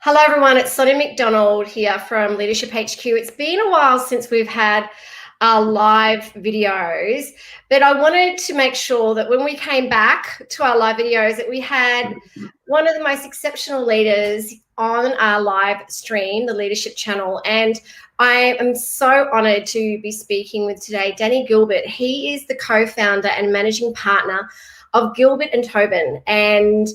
Hello everyone, it's Sonia McDonald here from Leadership HQ. It's been a while since we've had our live videos, but I wanted to make sure that when we came back to our live videos that we had one of the most exceptional leaders on our live stream, the Leadership channel, and I am so honoured to be speaking with today Danny Gilbert. He is the co-founder and managing partner of Gilbert and Tobin, and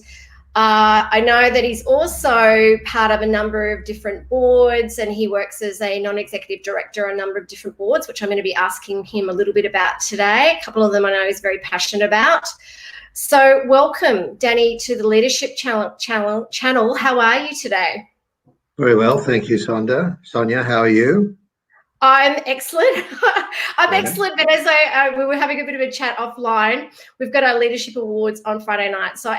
I know that he's also part of a number of different boards, and he works as a non-executive director on a number of different boards, which I'm going to be asking him a little bit about today. A couple of them I know he's very passionate about. So welcome, Danny, to the Leadership channel. How are you today? Very well, thank you, Sonia, how are you? I'm excellent. Excellent, but as we were having a bit of a chat offline, we've got our Leadership Awards on Friday night. So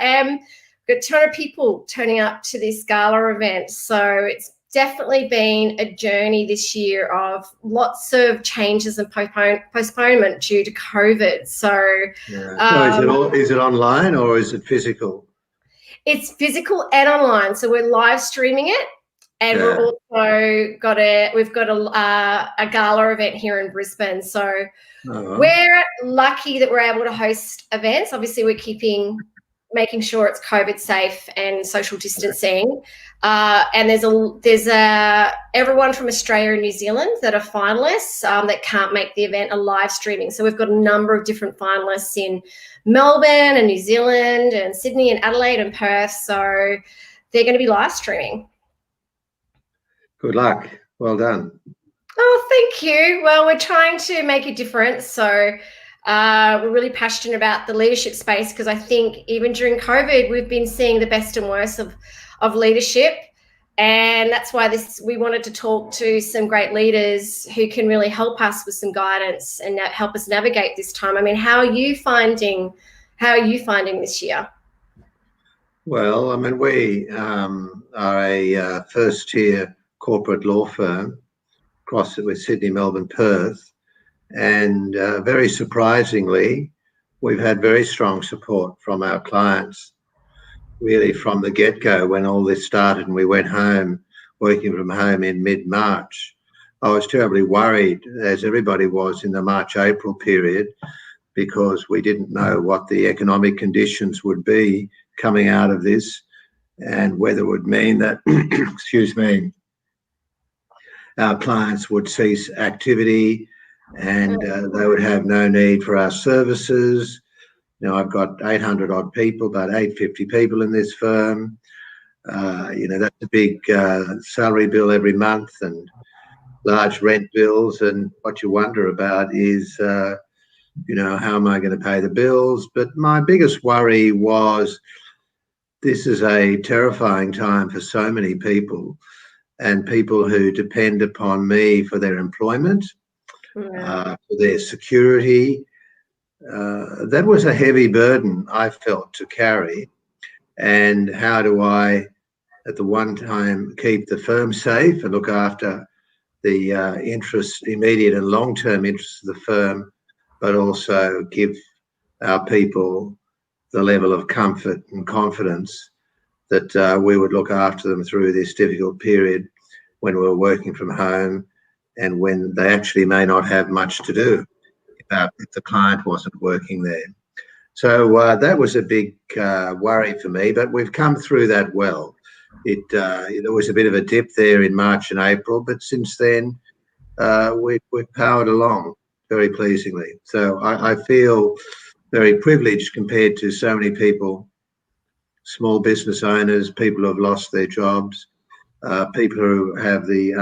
got 200 people turning up to this gala event. So it's definitely been a journey this year of lots of changes and postponement due to COVID. So, is it online or is it physical? It's physical and online. So we're live streaming it. And we're also we've got a gala event here in Brisbane. So we're lucky that we're able to host events. Obviously, we're making sure it's COVID safe and social distancing. And there's everyone from Australia and New Zealand that are finalists that can't make the event a live streaming. So we've got a number of different finalists in Melbourne and New Zealand and Sydney and Adelaide and Perth. So they're going to be live streaming. Good luck. Well done. Oh, thank you. Well, we're trying to make a difference. So we're really passionate about the leadership space because I think even during COVID, we've been seeing the best and worst of leadership. And that's why we wanted to talk to some great leaders who can really help us with some guidance and help us navigate this time. I mean, how are you finding this year? Well, I mean, we are a first-tier corporate law firm across it with Sydney, Melbourne, Perth. And very surprisingly, we've had very strong support from our clients, really from the get-go when all this started and we went home, working from home in mid-March. I was terribly worried, as everybody was in the March-April period, because we didn't know what the economic conditions would be coming out of this and whether it would mean that, excuse me, our clients would cease activity and they would have no need for our services. You know, I've got 800 odd people, about 850 people in this firm. That's a big salary bill every month and large rent bills. And what you wonder about is, how am I going to pay the bills? But my biggest worry was this is a terrifying time for so many people and people who depend upon me for their employment. For their security. That was a heavy burden I felt to carry. And how do I, at the one time, keep the firm safe and look after the immediate and long-term interests of the firm, but also give our people the level of comfort and confidence that we would look after them through this difficult period when we're working from home and when they actually may not have much to do if the client wasn't working there. So that was a big worry for me, but we've come through that well. There was a bit of a dip there in March and April, but since then we've powered along very pleasingly. So I feel very privileged compared to so many people, small business owners, people who have lost their jobs, people who have the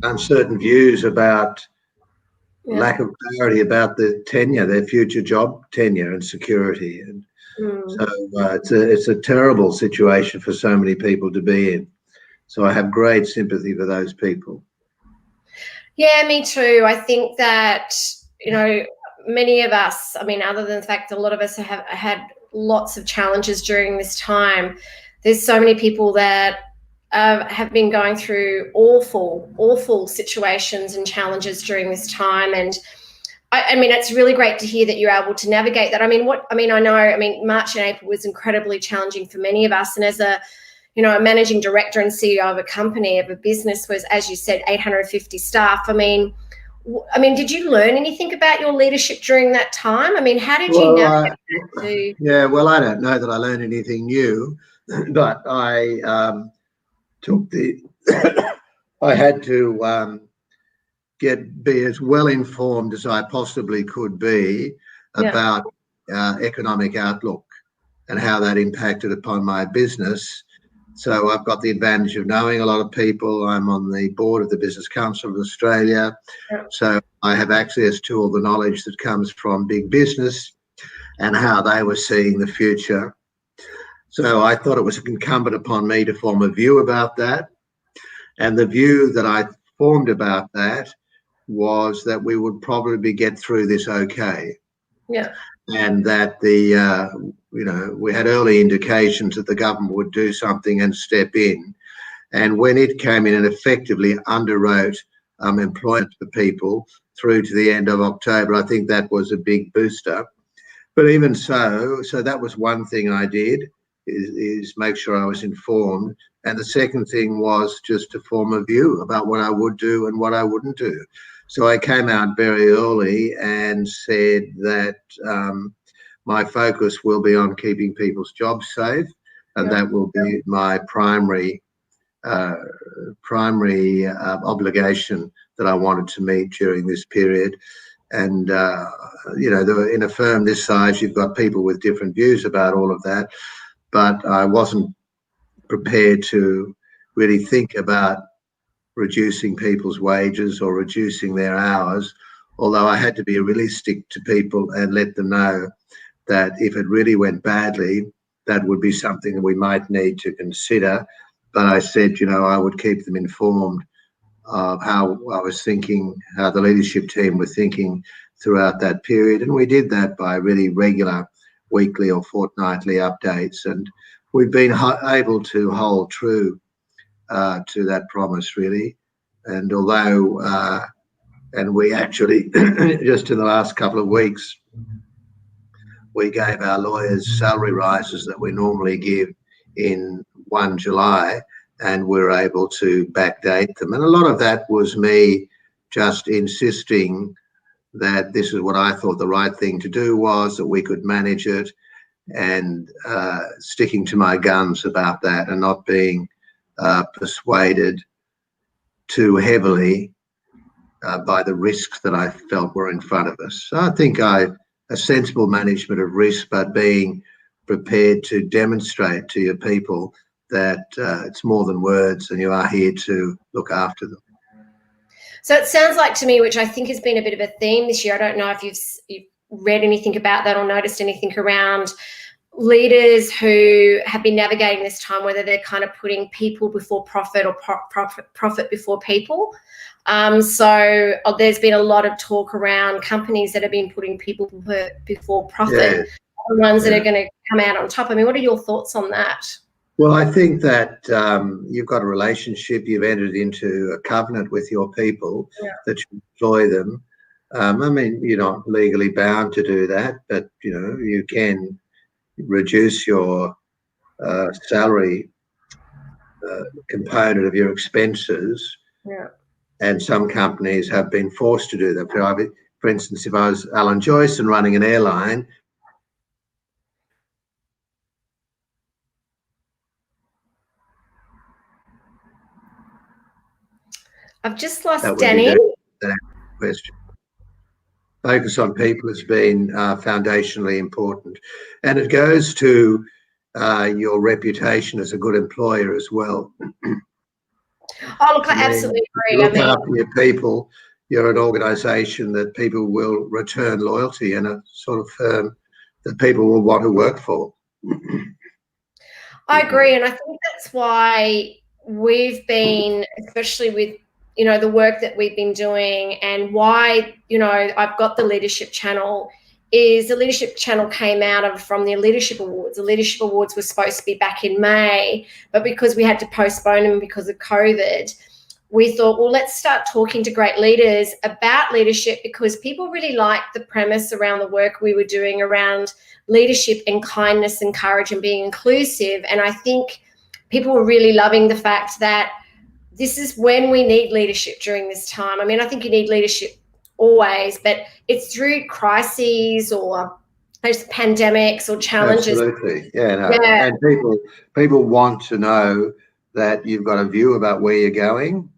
uncertain views about lack of clarity about their future job tenure and security. And so it's a terrible situation for so many people to be in. So I have great sympathy for those people. Yeah, me too. I think that, many of us, I mean, other than the fact that a lot of us have had lots of challenges during this time, there's so many people that have been going through awful situations and challenges during this time. And I mean, it's really great to hear that you're able to navigate that. I mean, March and April was incredibly challenging for many of us. And as a managing director and CEO of a company, of a business was, as you said, 850 staff. I mean, did you learn anything about your leadership during that time? I mean, how did you navigate that? Yeah, well, I don't know that I learned anything new, but I took the, I had to be as well informed as I possibly could be about economic outlook and how that impacted upon my business. So I've got the advantage of knowing a lot of people. I'm on the board of the Business Council of Australia. So I have access to all the knowledge that comes from big business and how they were seeing the future. So I thought it was incumbent upon me to form a view about that. And the view that I formed about that was that we would probably get through this okay. Yeah. And that we had early indications that the government would do something and step in. And when it came in and effectively underwrote employment for people through to the end of October, I think that was a big booster. But even so that was one thing I did, is make sure I was informed. And the second thing was just to form a view about what I would do and what I wouldn't do. So I came out very early and said that my focus will be on keeping people's jobs safe, and that will be my primary obligation that I wanted to meet during this period. And in a firm this size, you've got people with different views about all of that, but I wasn't prepared to really think about reducing people's wages or reducing their hours, although I had to be realistic to people and let them know that if it really went badly, that would be something that we might need to consider. But I said, I would keep them informed of how I was thinking, how the leadership team were thinking throughout that period. And we did that by really regular weekly or fortnightly updates. And we've been able to hold true to that promise, really. And although, and we actually, just in the last couple of weeks, we gave our lawyers salary rises that we normally give in 1 July, and we're able to backdate them. And a lot of that was me just insisting that this is what I thought the right thing to do was, that we could manage it, and sticking to my guns about that and not being persuaded too heavily by the risks that I felt were in front of us. So I think a sensible management of risk, but being prepared to demonstrate to your people that it's more than words and you are here to look after them. So it sounds like to me, which I think has been a bit of a theme this year, I don't know if you've read anything about that or noticed anything around leaders who have been navigating this time, whether they're kind of putting people before profit or profit before people. So there's been a lot of talk around companies that have been putting people before profit, the ones that are going to come out on top. I mean, what are your thoughts on that? Well, I think that you've got a relationship, you've entered into a covenant with your people that you employ them. I mean, you're not legally bound to do that, but, you can reduce your salary component of your expenses. Yeah. And some companies have been forced to do that. For instance, if I was Alan Joyce and running an airline, I've just lost Danny. That question. Focus on people has been foundationally important, and it goes to your reputation as a good employer as well. Oh, look, I absolutely agree. Look after your people. You're an organisation that people will return loyalty, and a sort of firm that people will want to work for. I agree, and I think that's why we've been, especially with the work that we've been doing, and why I've got the leadership channel. Is the leadership channel came out from the leadership awards. The leadership awards were supposed to be back in May, but because we had to postpone them because of COVID, we thought, well, let's start talking to great leaders about leadership, because people really liked the premise around the work we were doing around leadership and kindness and courage and being inclusive. And I think people were really loving the fact that this is when we need leadership during this time. I mean, I think you need leadership always, but it's through crises or those pandemics or challenges. Absolutely, yeah, no. Yeah. And people want to know that you've got a view about where you're going.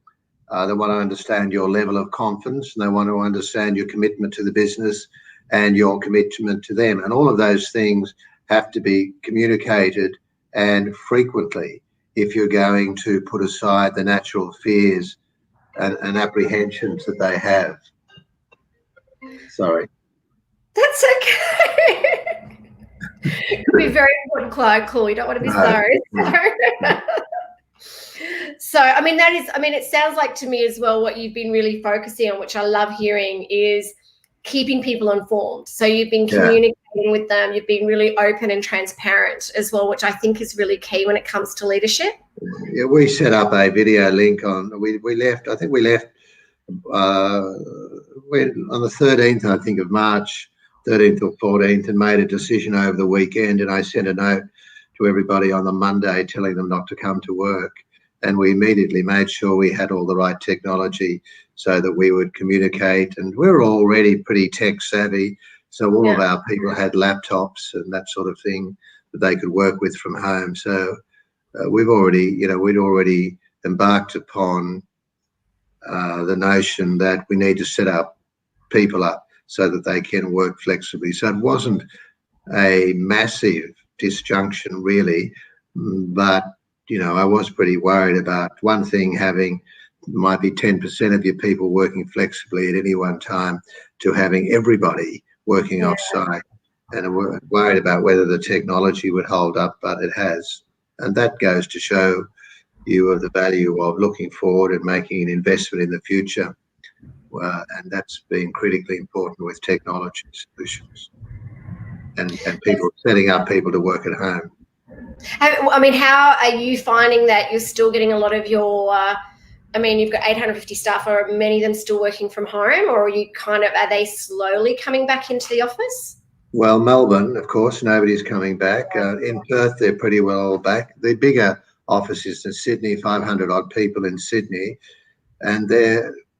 They want to understand your level of confidence, and they want to understand your commitment to the business and your commitment to them. And all of those things have to be communicated, and frequently, if you're going to put aside the natural fears and apprehensions that they have. Sorry. That's okay. It could be a very important client call. You don't want to be sorry. So, I mean, it sounds like to me as well, what you've been really focusing on, which I love hearing, is keeping people informed. So you've been communicating with them. You've been really open and transparent as well, which I think is really key when it comes to leadership. Yeah, we set up a video link on, we left on the 13th, I think, of March, 13th or 14th, and made a decision over the weekend. And I sent a note to everybody on the Monday telling them not to come to work. And we immediately made sure we had all the right technology so that we would communicate. And we were already pretty tech savvy, so all of our people had laptops and that sort of thing that they could work with from home. So we'd already embarked upon the notion that we need to set up people up so that they can work flexibly. So it wasn't a massive disjunction really, but I was pretty worried about one thing, might be 10% of your people working flexibly at any one time, to having everybody working off-site. And I'm worried about whether the technology would hold up, but it has. And that goes to show you of the value of looking forward and making an investment in the future. And that's been critically important with technology solutions and people setting up people to work at home. I mean, how are you finding that you're still getting a lot of your, you've got 850 staff, are many of them still working from home, or are they slowly coming back into the office? Well, Melbourne, of course, nobody's coming back. In Perth, they're pretty well back. The bigger office is in Sydney, 500 odd people in Sydney. And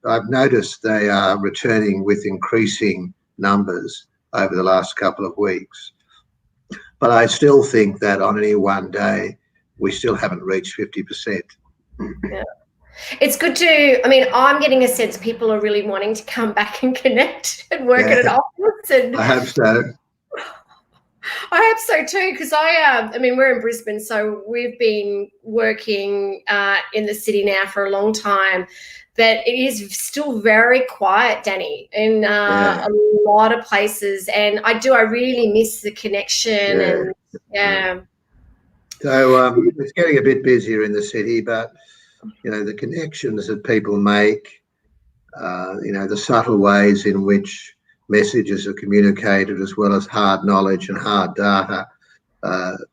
I've noticed they are returning with increasing numbers over the last couple of weeks. But I still think that on any one day, we still haven't reached 50%. Yeah. It's good I'm getting a sense people are really wanting to come back and connect and work at an office. And I hope so. I hope so too, because we're in Brisbane, so we've been working in the city now for a long time. But it is still very quiet, Danny, in a lot of places, and I really miss the connection. So it's getting a bit busier in the city, but the connections that people make, the subtle ways in which messages are communicated, as well as hard knowledge and hard data,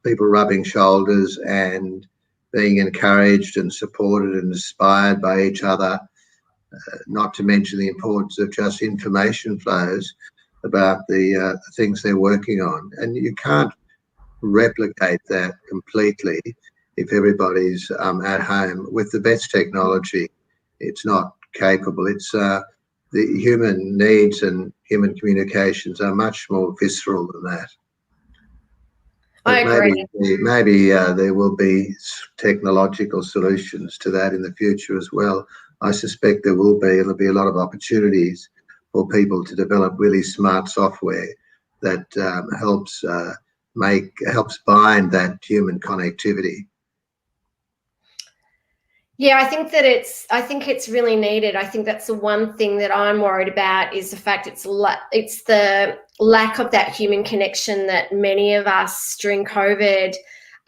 people rubbing shoulders and being encouraged and supported and inspired by each other, not to mention the importance of just information flows about the things they're working on. And you can't replicate that completely if everybody's at home. With the best technology, it's not capable. It's the human needs and human communications are much more visceral than that. I agree. Maybe there will be technological solutions to that in the future as well. I suspect there will be. There'll be a lot of opportunities for people to develop really smart software that helps bind that human connectivity. Yeah, I think it's really needed. I think that's the one thing that I'm worried about, is the fact it's the lack of that human connection that many of us during COVID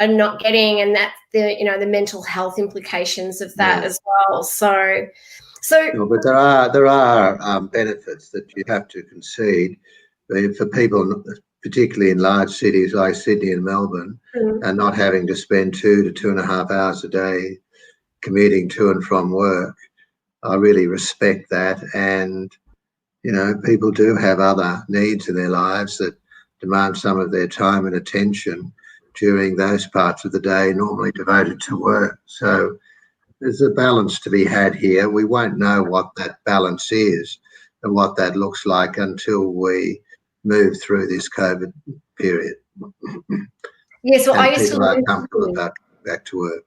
are not getting, and that the mental health implications of that as well. So but there are benefits that you have to concede for people, particularly in large cities like Sydney and Melbourne, and not having to spend 2 to 2.5 hours a day commuting to and from work. I really respect that. And, you know, people do have other needs in their lives that demand some of their time and attention during those parts of the day normally devoted to work. So there's a balance to be had here. We won't know what that balance is and what that looks like until we move through this COVID period. Yes, well, I And used to people live are in comfortable Sydney. about back to work.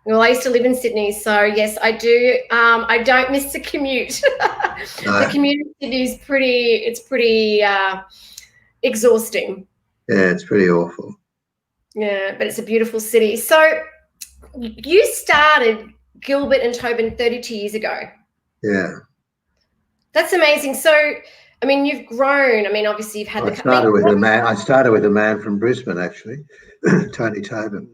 Well, I used to live in Sydney, so yes, I do. I don't miss the commute. The No, commute in Sydney is pretty exhausting. yeah, it's pretty awful. Yeah, but it's a beautiful city. So you started Gilbert and Tobin 32 years ago. Yeah. That's amazing. So, I mean, you've grown. I mean, obviously, you've had I the. I started mean, with a man. I started with a man from Brisbane, actually, Tony Tobin.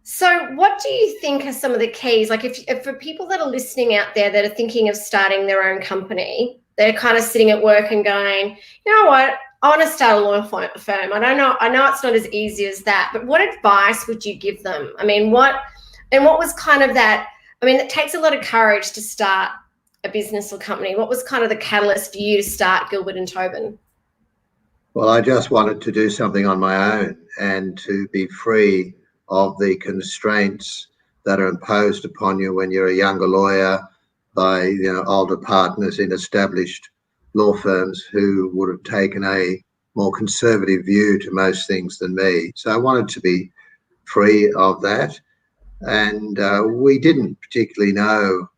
so, what do you think are some of the keys? Like, if for people that are listening out there that are thinking of starting their own company, they're kind of sitting at work and going, you know what? I want to start a law firm. I don't know. I know it's not as easy as that, but what advice would you give them? I mean, what was kind of that? I mean, it takes a lot of courage to start a business or company. What was kind of the catalyst for you to start Gilbert and Tobin? Well, I just wanted to do something on my own and to be free of the constraints that are imposed upon you when you're a younger lawyer by, you know, older partners in established law firms who would have taken a more conservative view to most things than me. So I wanted to be free of that. And we didn't particularly know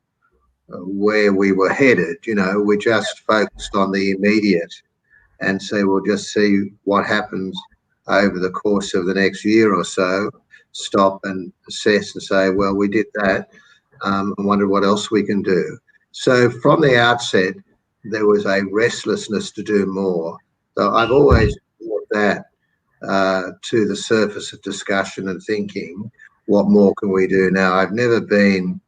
where we were headed. You know, we just focused on the immediate and say, we'll just see what happens over the course of the next year or so, stop and assess and say, well, we did that. I wonder what else we can do. So from the outset, there was a restlessness to do more. So I've always brought that to the surface of discussion and thinking, what more can we do now? I've never been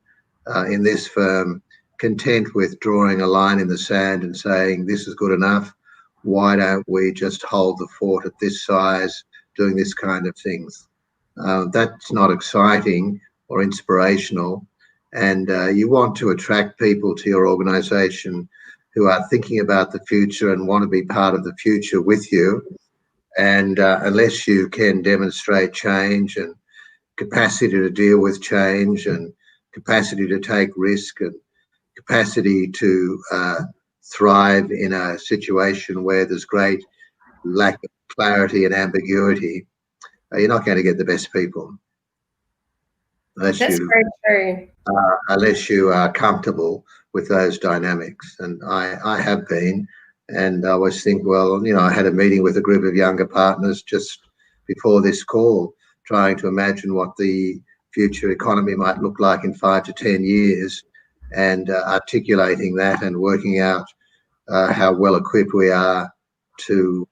in this firm content with drawing a line in the sand and saying, this is good enough. Why don't we just hold the fort at this size, doing this kind of things? That's not exciting or inspirational. And you want to attract people to your organisation who are thinking about the future and want to be part of the future with you. And unless you can demonstrate change and capacity to deal with change and capacity to take risk and capacity to thrive in a situation where there's great lack of clarity and ambiguity, you're not going to get the best people unless That's very true. you are comfortable with those dynamics. And I have been, and I always think, well, you know, I had a meeting with a group of younger partners just before this call, trying to imagine what the future economy might look like in 5 to 10 years, and articulating that and working out how well equipped we are to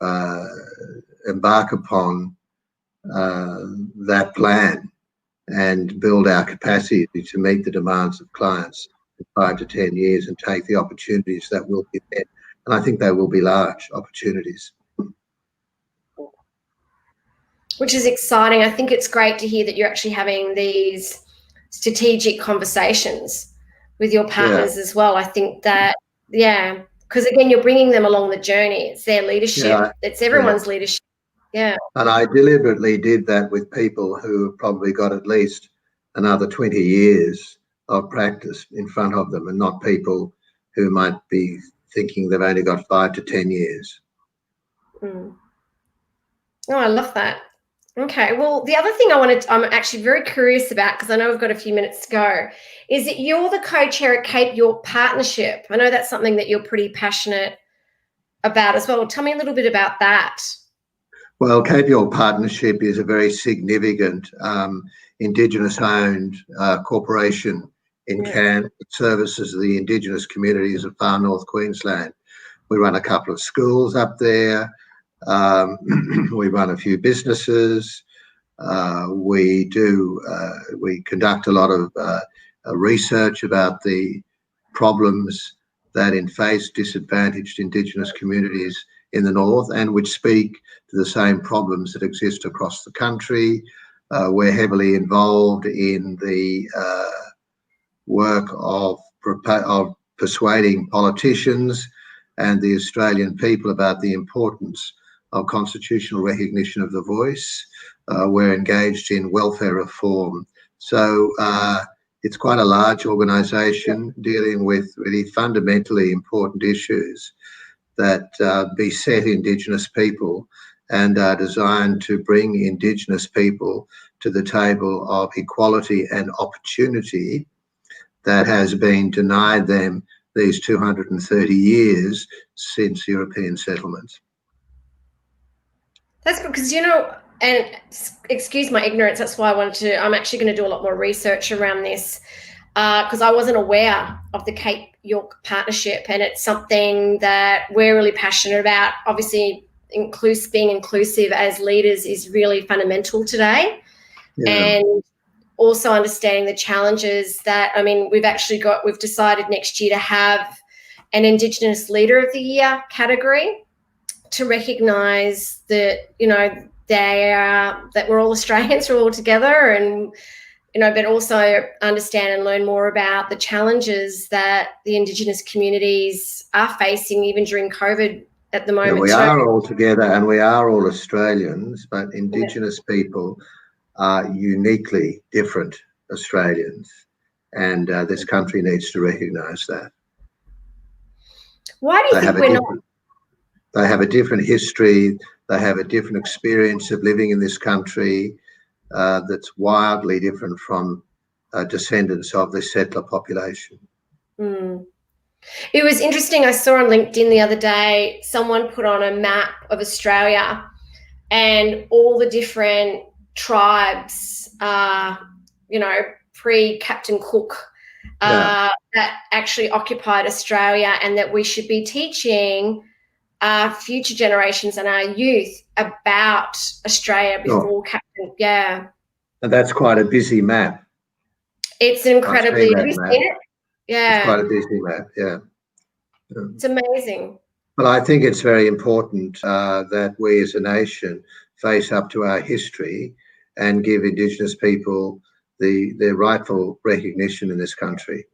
embark upon that plan and build our capacity to meet the demands of clients in 5 to 10 years and take the opportunities that will be there. And I think they will be large opportunities. Which is exciting. I think it's great to hear that you're actually having these strategic conversations with your partners as well. I think that, yeah, because again, you're bringing them along the journey. It's their leadership. It's everyone's leadership. Yeah. And I deliberately did that with people who have probably got at least another 20 years of practice in front of them, and not people who might be thinking they've only got 5 to 10 years. Oh, I love that. Okay. Well, the other thing I'm actually very curious about, because I know we've got a few minutes to go, is that you're the co-chair at Cape York Partnership. I know that's something that you're pretty passionate about as well. Tell me a little bit about that. Well, Cape York Partnership is a very significant Indigenous-owned corporation in Cairns that services the Indigenous communities of far north Queensland. We run a couple of schools up there. We run a few businesses. We conduct a lot of research about the problems that face disadvantaged Indigenous communities in the north, and which speak to the same problems that exist across the country. We're heavily involved in the work of persuading politicians and the Australian people about the importance of constitutional recognition of the voice. We're engaged in welfare reform. So it's quite a large organisation dealing with really fundamentally important issues that beset Indigenous people and are designed to bring Indigenous people to the table of equality and opportunity that has been denied them these 230 years since European settlement. That's because, you know, and excuse my ignorance, that's why I'm actually going to do a lot more research around this, because I wasn't aware of the Cape York Partnership, and it's something that we're really passionate about. Obviously, being inclusive as leaders is really fundamental today. Yeah. And also understanding the challenges that, I mean, we've decided next year to have an Indigenous Leader of the Year category to recognise that, you know, that we're all Australians, we're all together, and, you know, but also understand and learn more about the challenges that the Indigenous communities are facing even during COVID at the moment. Yeah, we are all together and we are all Australians, but Indigenous people are uniquely different Australians, and this country needs to recognise that. Why do you think we're not? They have a different history, they have a different experience of living in this country that's wildly different from descendants of the settler population. Mm. It was interesting, I saw on LinkedIn the other day, someone put on a map of Australia and all the different tribes, you know, pre-Captain Cook, that actually occupied Australia, and that we should be teaching our future generations and our youth about Australia before Captain. Yeah. And that's quite a busy map. It's incredibly, have you seen it? Yeah. It's quite a busy map, yeah. It's amazing. But I think it's very important that we as a nation face up to our history and give Indigenous people their rightful recognition in this country.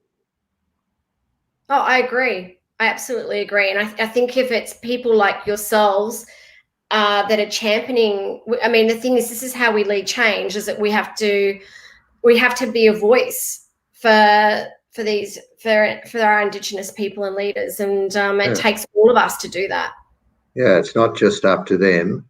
Oh, I agree. I absolutely agree. And I think if it's people like yourselves that are championing, I mean, the thing is, this is how we lead change, is that we have to be a voice for our Indigenous people and leaders. And it takes all of us to do that. Yeah, it's not just up to them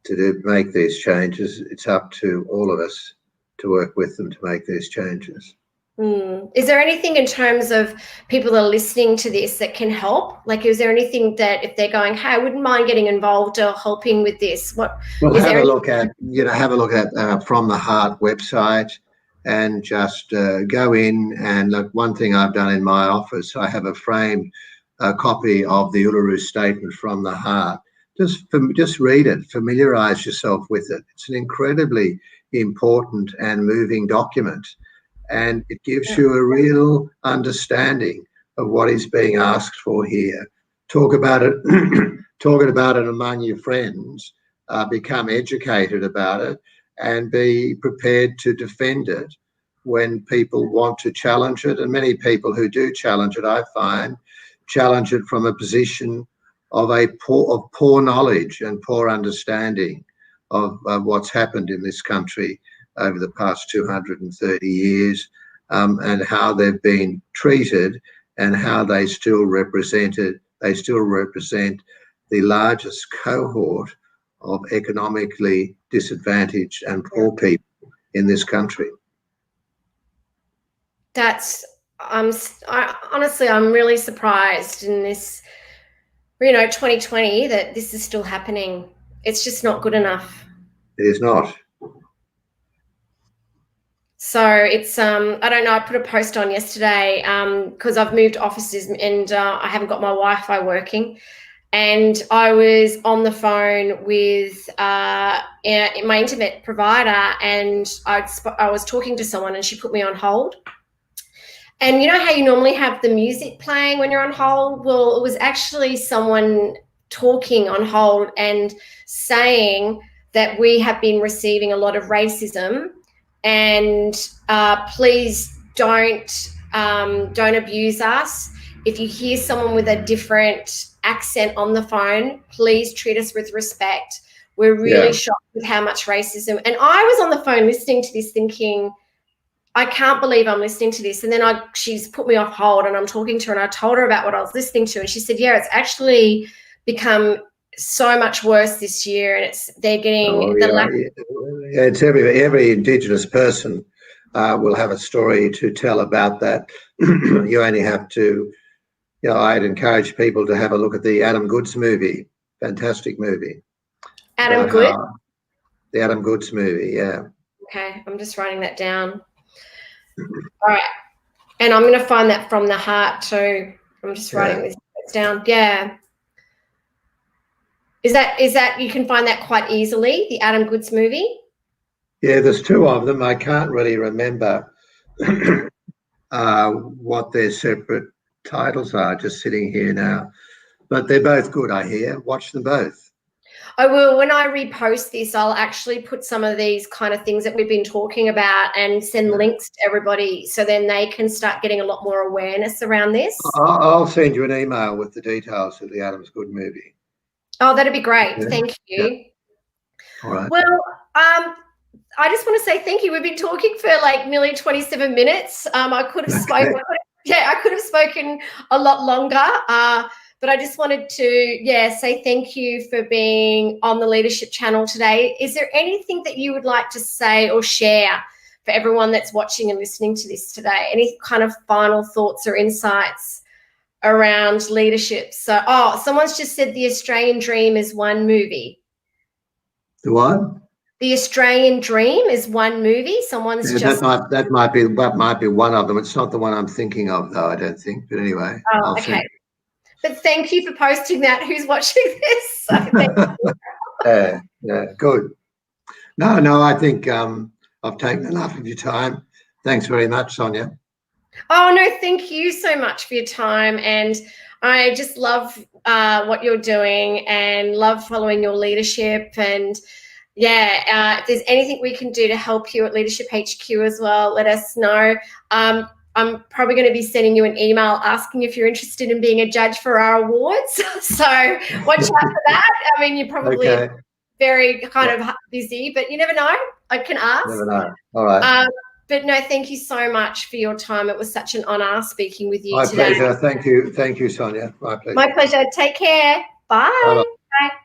to make these changes. It's up to all of us to work with them to make these changes. Is there anything in terms of people that are listening to this that can help? Like, is there anything that if they're going, hey, I wouldn't mind getting involved or helping with this? Well, have a look at From the Heart website and just go in and look. One thing I've done in my office, I have a framed copy of the Uluru Statement from the Heart. Just read it, familiarise yourself with it. It's an incredibly important and moving document. And it gives you a real understanding of what is being asked for here. Talk about it, talk about it among your friends, become educated about it, and be prepared to defend it when people want to challenge it. And many people who do challenge it, I find, challenge it from a position of poor knowledge and poor understanding of what's happened in this country over the past 230 years, and how they've been treated and how they still represent the largest cohort of economically disadvantaged and poor people in this country. Honestly, I'm really surprised in this, 2020, that this is still happening. It's just not good enough. It is not. So it's, I don't know, I put a post on yesterday because I've moved offices and I haven't got my Wi-Fi working. And I was on the phone with my internet provider, and I was talking to someone and she put me on hold. And you know how you normally have the music playing when you're on hold? Well, it was actually someone talking on hold and saying that we have been receiving a lot of racism, and please don't Don't abuse us. If you hear someone with a different accent on the phone, please treat us with respect. We're really shocked with how much racism. And I was on the phone listening to this thinking, I can't believe I'm listening to this. And then she's put me off hold and I'm talking to her and I told her about what I was listening to. And she said, yeah, it's actually become so much worse this year. And they're getting it's every Indigenous person will have a story to tell about that. You only have to, I'd encourage people to have a look at the Adam Goodes movie. Fantastic movie. Adam Goodes? The Adam Goodes movie, yeah. Okay, I'm just writing that down. All right. And I'm going to find that from the heart too. I'm just writing this down. Yeah. Is that you can find that quite easily, the Adam Goodes movie? Yeah, there's two of them. I can't really remember what their separate titles are, just sitting here now. But they're both good, I hear. Watch them both. I will. When I repost this, I'll actually put some of these kind of things that we've been talking about and send links to everybody so then they can start getting a lot more awareness around this. I'll send you an email with the details of the Adam's Good movie. Oh, that'd be great. Yeah. Thank you. Yeah. All right. Well, I just want to say thank you. We've been talking for like nearly 27 minutes. I could have spoken. I could have spoken a lot longer. But I just wanted to, say thank you for being on the Leadership Channel today. Is there anything that you would like to say or share for everyone that's watching and listening to this today? Any kind of final thoughts or insights around leadership? So, someone's just said the Australian Dream is one movie. The what? The Australian Dream is one movie. Someone's just that might be one of them. It's not the one I'm thinking of, though. I don't think. But anyway, I'll okay. But thank you for posting that. Who's watching this? So yeah, good. No, I think I've taken enough of your time. Thanks very much, Sonia. Oh, no, thank you so much for your time. And I just love what you're doing and love following your leadership. And, if there's anything we can do to help you at Leadership HQ as well, let us know. I'm probably going to be sending you an email asking if you're interested in being a judge for our awards. So watch out for that. I mean, you're probably very kind of busy, but you never know. I can ask. Never know. All right. But no, thank you so much for your time. It was such an honour speaking with you today. My pleasure. Thank you, Sonia. My pleasure. My pleasure. Take care. Bye. Bye-bye. Bye.